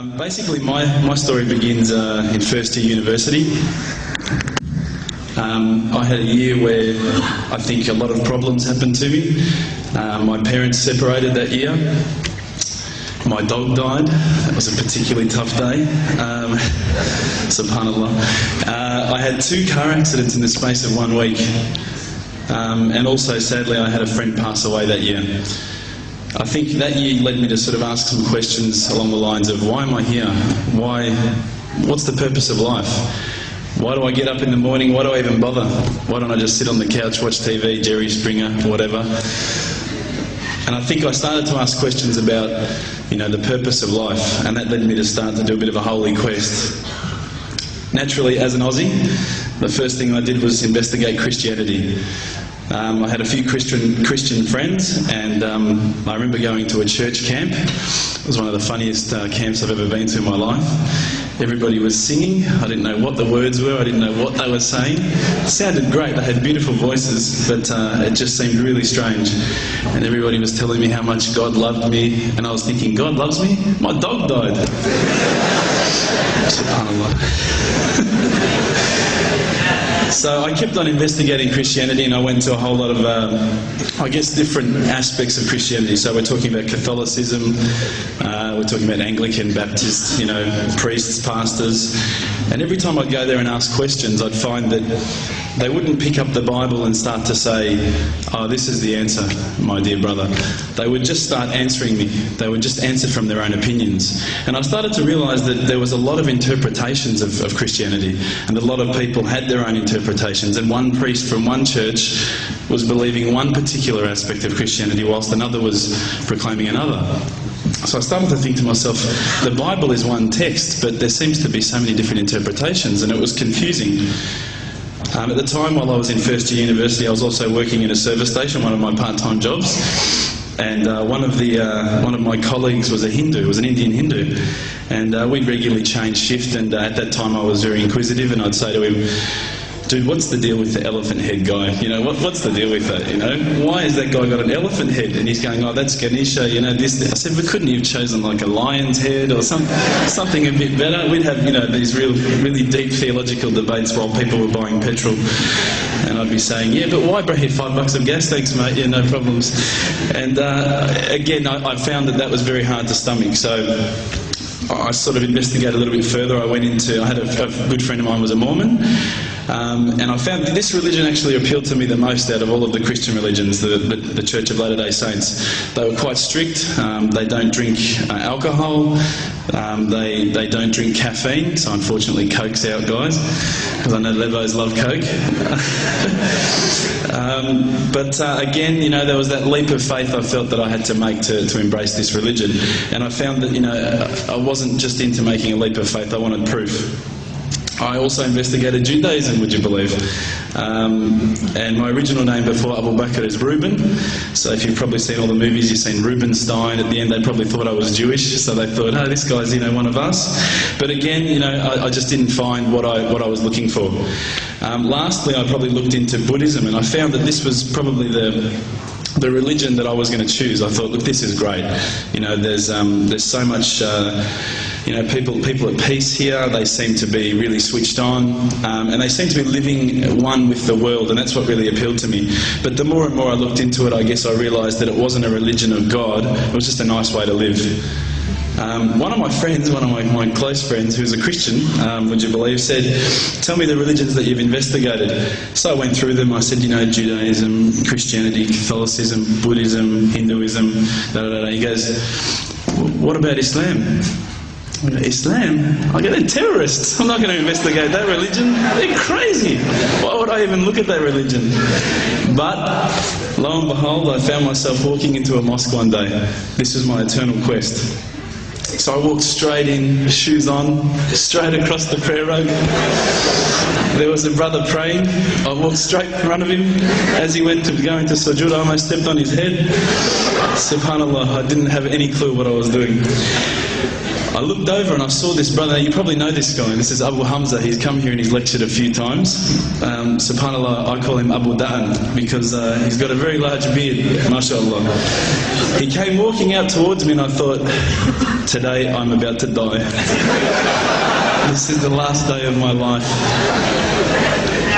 Basically, my story begins in first year university. I had a year where I think a lot of problems happened to me. My parents separated that year. My dog died. That was a particularly tough day. Subhanallah. I had 2 car accidents in the space of 1 week. And also, sadly, I had a friend pass away that year. I think that year led me to sort of ask some questions along the lines of, why am I here? What's the purpose of life? Why do I get up in the morning? Why do I even bother? Why don't I just sit on the couch, watch TV, Jerry Springer, whatever? And I think I started to ask questions about, the purpose of life, and that led me to start to do a bit of a holy quest. Naturally, as an Aussie, the first thing I did was investigate Christianity. I had a few Christian friends, and I remember going to a church camp. It was one of the funniest camps I've ever been to in my life. Everybody was singing. I didn't know what the words were. I didn't know what they were saying. It sounded great. They had beautiful voices, but it just seemed really strange. And everybody was telling me how much God loved me, and I was thinking, God loves me? My dog died. SubhanAllah. So I kept on investigating Christianity, and I went to a whole lot of, different aspects of Christianity. So we're talking about Catholicism, we're talking about Anglican, Baptist, priests, pastors. And every time I'd go there and ask questions, I'd find that they wouldn't pick up the Bible and start to say, oh, this is the answer, my dear brother. They would just start answering me. They would just answer from their own opinions. And I started to realise that there was a lot of interpretations of Christianity, and a lot of people had their own interpretations, and one priest from one church was believing one particular aspect of Christianity whilst another was proclaiming another. So I started to think to myself, the Bible is one text, but there seems to be so many different interpretations, and it was confusing. At the time, while I was in first year university, I was also working in a service station, one of my part-time jobs. And one of my colleagues was a Hindu, was an Indian Hindu, and we'd regularly change shift. And at that time, I was very inquisitive, and I'd say to him, dude, what's the deal with the elephant head guy? What's the deal with that? Why has that guy got an elephant head? And he's going, oh, that's Ganesha, this. I said, but couldn't you have chosen like a lion's head or something a bit better? We'd have, these really deep theological debates while people were buying petrol. And I'd be saying, yeah, but why bring $5 of gas? Thanks, mate. Yeah, no problems. And again, I found that was very hard to stomach. So I sort of investigated a little bit further. I had a good friend of mine was a Mormon. And I found that this religion actually appealed to me the most out of all of the Christian religions, the Church of Latter-day Saints. They were quite strict. They don't drink alcohol. They don't drink caffeine. So unfortunately, Coke's out, guys, because I know Levos love Coke. But again, there was that leap of faith I felt that I had to make to embrace this religion. And I found that, I wasn't just into making a leap of faith. I wanted proof. I also investigated Judaism, would you believe? And my original name before Abu Bakr is Reuben. So if you've probably seen all the movies, you've seen Reubenstein. At the end, they probably thought I was Jewish, so they thought, oh, this guy's, one of us. But again, I just didn't find what I was looking for. Lastly, I probably looked into Buddhism, and I found that this was probably the religion that I was going to choose. I thought, look, this is great. There's so much. People at peace here. They seem to be really switched on, and they seem to be living one with the world, and that's what really appealed to me. But the more and more I looked into it, I guess I realised that it wasn't a religion of God. It was just a nice way to live. One of my friends, one of my close friends, who's a Christian, would you believe, said, tell me the religions that you've investigated. So I went through them. I said, Judaism, Christianity, Catholicism, Buddhism, Hinduism, He goes, what about Islam? Islam? They're terrorists. I'm not going to investigate that religion. They're crazy. Why would I even look at that religion? But lo and behold, I found myself walking into a mosque one day. This was my eternal quest. So I walked straight in, shoes on, straight across the prayer rug. There was a brother praying. I walked straight in front of him. As he went to go into sujood, I almost stepped on his head. SubhanAllah, I didn't have any clue what I was doing. I looked over and I saw this brother. You probably know this guy. This is Abu Hamza. He's come here and he's lectured a few times. SubhanAllah, I call him Abu Da'an because he's got a very large beard, mashallah. He came walking out towards me and I thought, today I'm about to die. This is the last day of my life.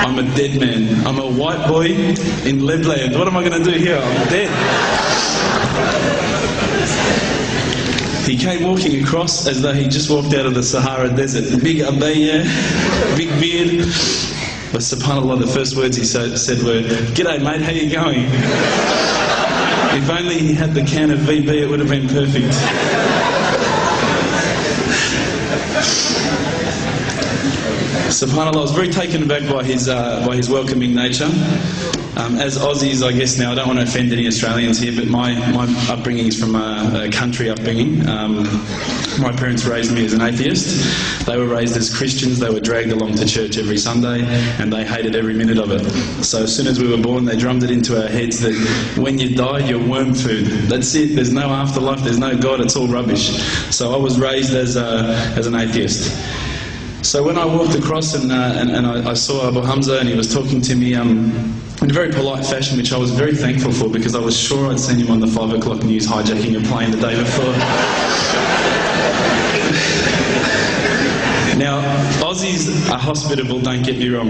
I'm a dead man. I'm a white boy in Lebland. What am I going to do here? I'm dead. He came walking across as though he just walked out of the Sahara Desert. Big abaya, big beard. But subhanAllah, the first words he said were, "G'day mate, how you going?" If only he had the can of VB, it would have been perfect. SubhanAllah, I was very taken aback by his welcoming nature. As Aussies, I guess now, I don't want to offend any Australians here, but my upbringing is from a country upbringing. My parents raised me as an atheist. They were raised as Christians. They were dragged along to church every Sunday, and they hated every minute of it. So as soon as we were born, they drummed it into our heads that when you die, you're worm food. That's it. There's no afterlife. There's no God. It's all rubbish. So I was raised as an atheist. So when I walked across and I saw Abu Hamza and he was talking to me in a very polite fashion, which I was very thankful for because I was sure I'd seen him on the 5 o'clock news hijacking a plane the day before. Now, Aussies are hospitable, don't get me wrong,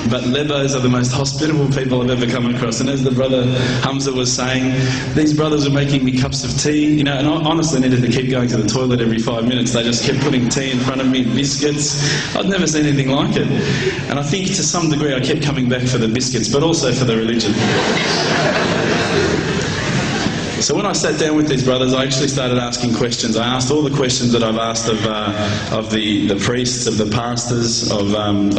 but Lebos are the most hospitable people I've ever come across. And as the brother Hamza was saying, these brothers were making me cups of tea, you know, and I honestly needed to keep going to the toilet every 5 minutes. They just kept putting tea in front of me, biscuits. I'd never seen anything like it. And I think to some degree I kept coming back for the biscuits, but also for the religion. So when I sat down with these brothers, I actually started asking questions. I asked all the questions that I've asked of the priests, of the pastors, of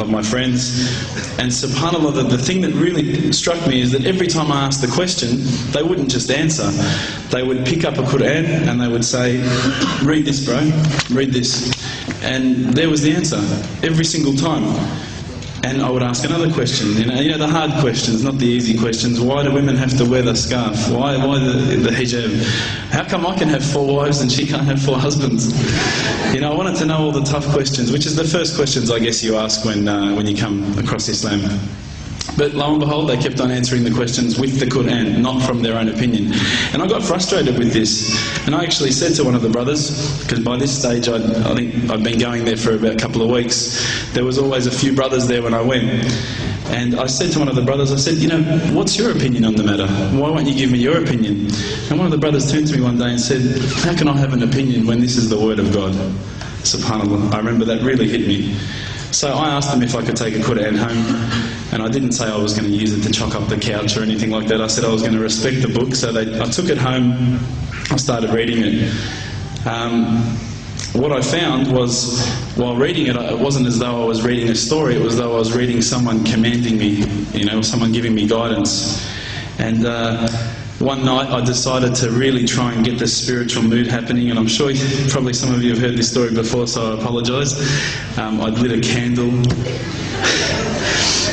my friends. And subhanAllah, the thing that really struck me is that every time I asked the question, they wouldn't just answer. They would pick up a Quran and they would say, "Read this, bro, read this." And there was the answer, every single time. And I would ask another question, you know the hard questions, not the easy questions. Why do women have to wear the scarf? Why the hijab? How come I can have 4 wives and she can't have 4 husbands? You know, I wanted to know all the tough questions, which is the first questions I guess you ask when you come across Islam. But lo and behold, they kept on answering the questions with the Quran, not from their own opinion. And I got frustrated with this. And I actually said to one of the brothers, because by this stage I think I'd been going there for about a couple of weeks, there was always a few brothers there when I went. And I said to one of the brothers, I said, you know, what's your opinion on the matter? Why won't you give me your opinion? And one of the brothers turned to me one day and said, how can I have an opinion when this is the word of God? SubhanAllah, I remember that really hit me. So I asked them if I could take a Quran home, and I didn't say I was going to use it to chalk up the couch or anything like that. I said I was going to respect the book, so I took it home, I started reading it. What I found was, while reading it, it wasn't as though I was reading a story, it was as though I was reading someone commanding me, you know, someone giving me guidance. And one night I decided to really try and get the spiritual mood happening, and I'm sure probably some of you have heard this story before, so I apologise. I'd lit a candle,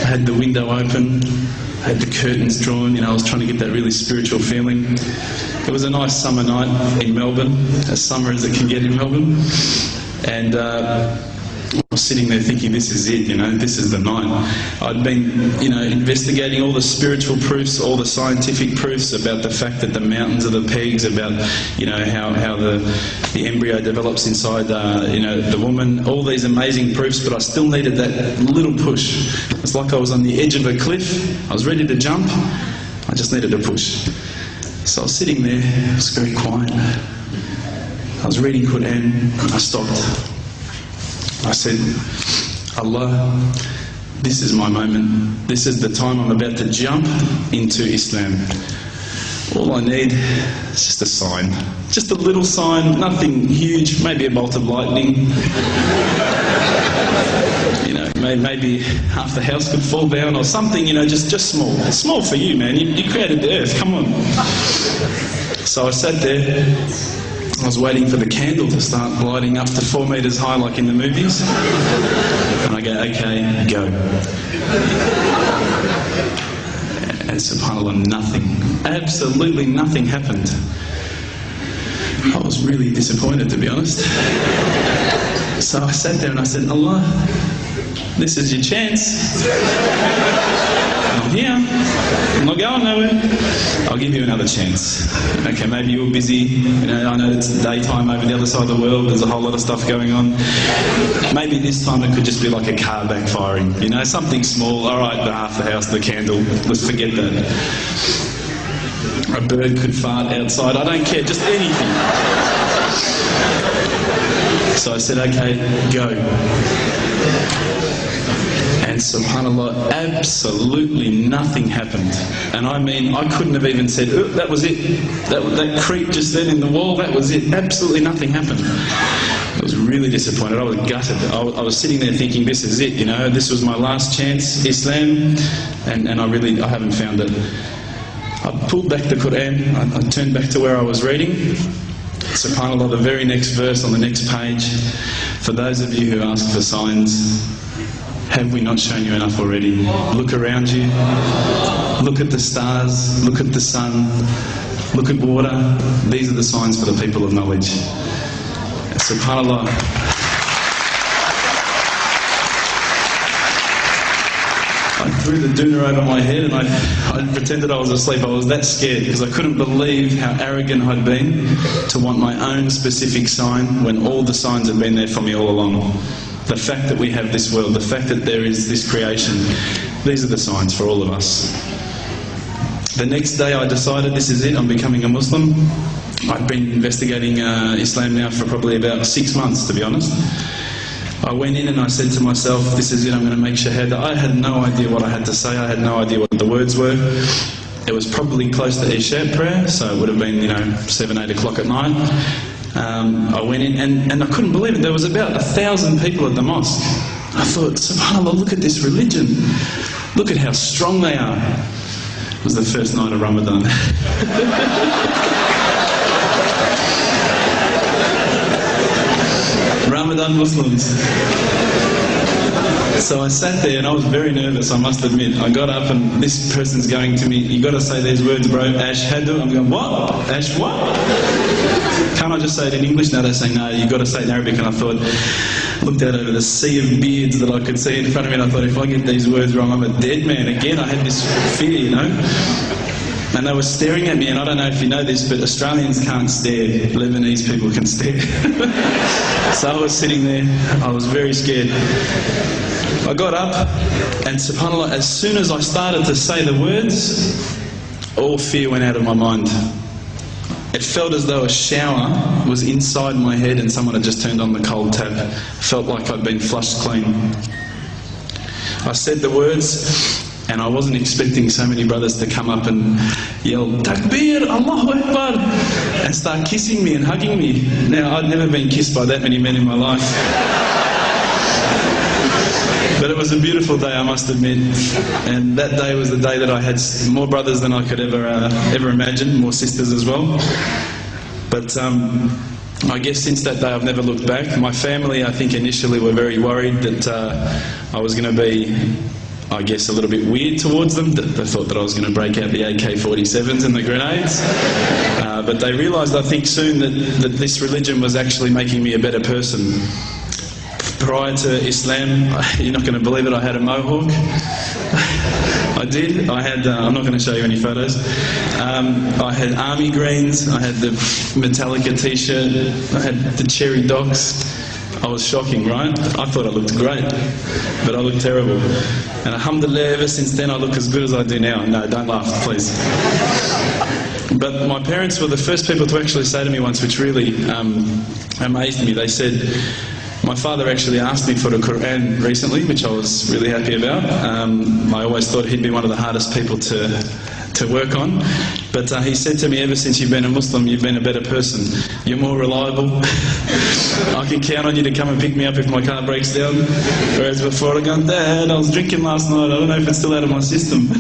I had the window open, I had the curtains drawn, you know, I was trying to get that really spiritual feeling. It was a nice summer night in Melbourne, as summer as it can get in Melbourne, and I was sitting there thinking, this is it, you know, this is the night. I'd been, you know, investigating all the spiritual proofs, all the scientific proofs about the fact that the mountains are the pegs, about, you know, how the embryo develops inside, you know, the woman, all these amazing proofs, but I still needed that little push. It's like I was on the edge of a cliff, I was ready to jump, I just needed a push. So I was sitting there, it was very quiet. I was reading Quran, I stopped. I said, Allah, this is my moment. This is the time I'm about to jump into Islam. All I need is just a sign. Just a little sign, nothing huge, maybe a bolt of lightning. You know, maybe half the house could fall down or something, you know, just small. It's small for you, man. You created the earth, come on. So I sat there. I was waiting for the candle to start lighting up to 4 metres high like in the movies. And I go, okay, go. And subhanAllah, nothing, absolutely nothing happened. I was really disappointed, to be honest. So I sat there and I said, Allah, this is your chance. I'm here. I'm not going nowhere. I'll give you another chance. Okay, maybe you're busy. You know, I know it's daytime over the other side of the world. There's a whole lot of stuff going on. Maybe this time it could just be like a car backfiring. You know, something small. All right, the half the house, the candle. Let's forget that. A bird could fart outside. I don't care. Just anything. So I said, okay, go. And subhanAllah, absolutely nothing happened. And I mean, I couldn't have even said, oh, that was it. That creep just then in the wall, that was it. Absolutely nothing happened. I was really disappointed. I was gutted. I was sitting there thinking, this is it, you know, this was my last chance, Islam, and I haven't found it. I pulled back the Quran, I turned back to where I was reading. SubhanAllah, the very next verse on the next page, for those of you who ask for signs, have we not shown you enough already? Look around you, look at the stars, look at the sun, look at water. These are the signs for the people of knowledge. SubhanAllah. I threw the doona over my head and I pretended I was asleep. I was that scared because I couldn't believe how arrogant I'd been to want my own specific sign when all the signs had been there for me all along. The fact that we have this world, the fact that there is this creation, these are the signs for all of us. The next day I decided this is it, I'm becoming a Muslim. I've been investigating Islam now for probably about 6 months, to be honest. I went in and I said to myself, this is it, I'm going to make shahada. I had no idea what I had to say, I had no idea what the words were. It was probably close to Isha prayer, so it would have been, 7, 8 o'clock at night. I went in and I couldn't believe it. There was about 1,000 people at the mosque. I thought, subhanAllah, look at this religion. Look at how strong they are. It was the first night of Ramadan. Ramadan Muslims. So I sat there and I was very nervous, I must admit. I got up and this person's going to me, you got to say these words, bro, Ashhadu. I'm going, what? Ash what? Can't I just say it in English? No, they say, no, you got to say it in Arabic. And I thought, looked out over the sea of beards that I could see in front of me, and I thought, if I get these words wrong, I'm a dead man. Again, I had this fear, And they were staring at me, and I don't know if you know this, but Australians can't stare. Lebanese people can stare. So I was sitting there, I was very scared. I got up, and subhanAllah, as soon as I started to say the words, all fear went out of my mind. It felt as though a shower was inside my head and someone had just turned on the cold tap. Felt like I'd been flushed clean. I said the words, and I wasn't expecting so many brothers to come up and yell, Takbir, Allahu Akbar, and start kissing me and hugging me. Now, I'd never been kissed by that many men in my life. But it was a beautiful day, I must admit. And that day was the day that I had more brothers than I could ever imagine, more sisters as well. But I guess since that day I've never looked back. My family, I think, initially were very worried that I was going to be, I guess, a little bit weird towards them. They thought that I was going to break out the AK-47s and the grenades. But they realised, I think, soon that this religion was actually making me a better person. Prior to Islam, you're not going to believe it, I had a mohawk. I did. I had, I'm not going to show you any photos. I had army greens, I had the Metallica t-shirt, I had the cherry docks. I was shocking, right? I thought I looked great, but I looked terrible. And alhamdulillah, ever since then I look as good as I do now. No, don't laugh, please. But my parents were the first people to actually say to me once, which really amazed me. They said, my father actually asked me for the Quran recently, which I was really happy about. I always thought he'd be one of the hardest people to work on. But he said to me, ever since you've been a Muslim, you've been a better person. You're more reliable. I can count on you to come and pick me up if my car breaks down. Whereas before I go, Dad, I was drinking last night. I don't know if it's still out of my system.